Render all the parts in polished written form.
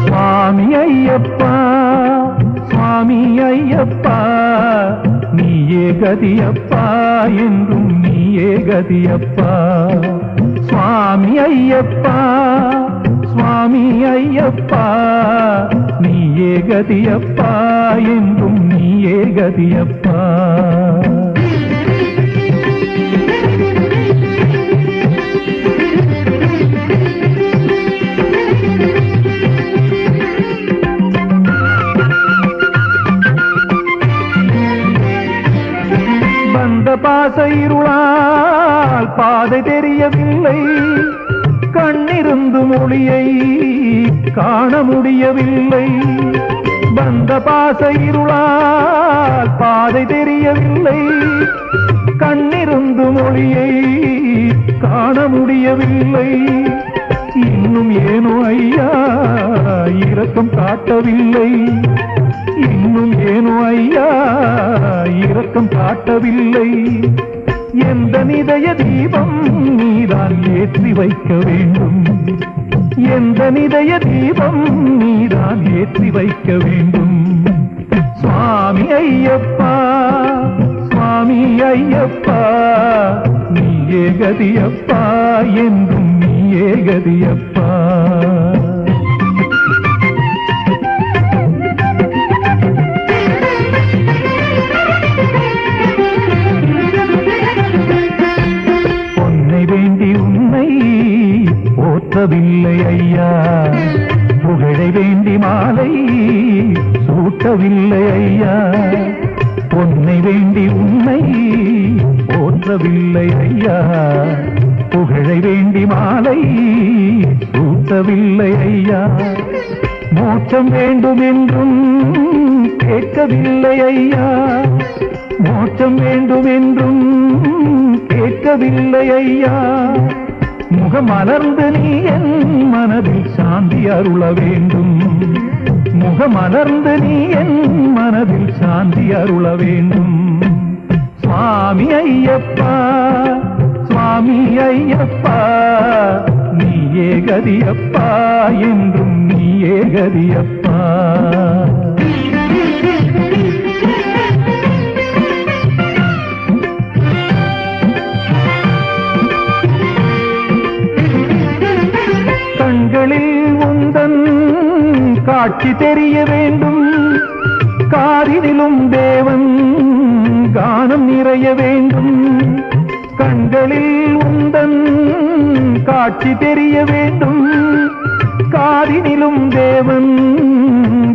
சுவாமி ஐயப்பா சுவாமி ஐயப்பா நீயே கதியப்பா என்றும் நீயே கதியப்பா சுவாமி ஐயப்பா சுவாமி ஐயப்பா நீயே கதியப்பா என்றும் நீயே கதியப்பா வந்த பாச இருளால் பாதை தெரியவில்லை கண்ணிருந்து மொழியை காண முடியவில்லை வந்த பாச இருளால் பாதை தெரியவில்லை கண்ணிருந்து மொழியை காண முடியவில்லை இன்னும் ஏனோ ஐயா இரக்கம் காட்டவில்லை இன்னும் ஏனோ ஐயா இரக்கம் காட்டவில்லை எந்த நிதய தீபம் நீதான் ஏற்றி வைக்க வேண்டும் எந்த நிதய தீபம் நீதான் ஏற்றி வைக்க வேண்டும் சுவாமி ஐயப்பா சுவாமி ஐயப்பா நீயே கதியப்பா என்றும் நீயே கதியப்பா போற்றவில்லை ஐயா புகழை வேண்டி மாலை சூட்டவில்லை ஐயா பொன்னை வேண்டி உன்னை போற்றவில்லை ஐயா புகழை வேண்டி மாலை சூட்டவில்லை ஐயா மோட்சம் வேண்டும் என்றும் கேட்கவில்லை ஐயா மோட்சம் வேண்டும் என்றும் கேட்கவில்லை ஐயா முகமலர்ந்து நீ என் மனதில் சாந்தி அருள வேண்டும் முகமலர்ந்து நீ என் மனதில் சாந்தி அருள வேண்டும் சுவாமி ஐயப்பா சுவாமி ஐயப்பா நீயே கதியப்பா என்றும் நீயே கதியப்பா கண்களில் உந்தன் காட்சி தெரிய வேண்டும் காதினிலும் தேவன் கானம் நிறைய வேண்டும் கண்களில் உந்தன் காட்சி தெரிய வேண்டும் காதினிலும் தேவன்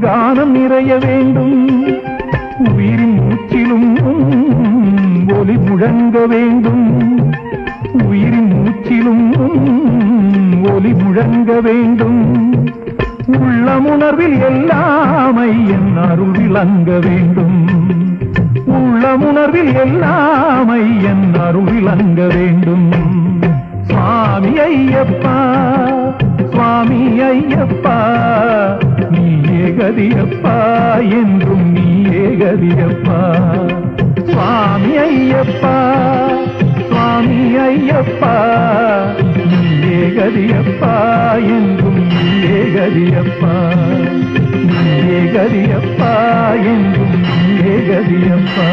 கானம் நிறைய வேண்டும் உயிரின் மூச்சிலும் ஒலி முழங்க வேண்டும் உயிரின் மூச்சிலும் ஒலி முழங்க வேண்டும் உள்ளமுணர்வில் எல்லாமை என் அருள் விளங்க வேண்டும் உள்ளமுணர்வில் எல்லாமை என் அருள் விளங்க வேண்டும் சுவாமி ஐயப்பா சுவாமி ஐயப்பா நீயே கதியப்பா என்றும் நீயே கதியப்பா சுவாமி ஐயப்பா சுவாமி ஐயப்பா நீயே கதியப்பா என்றும் நீயே கதியப்பா நீயே கதியப்பா என்றும் நீயே கதியப்பா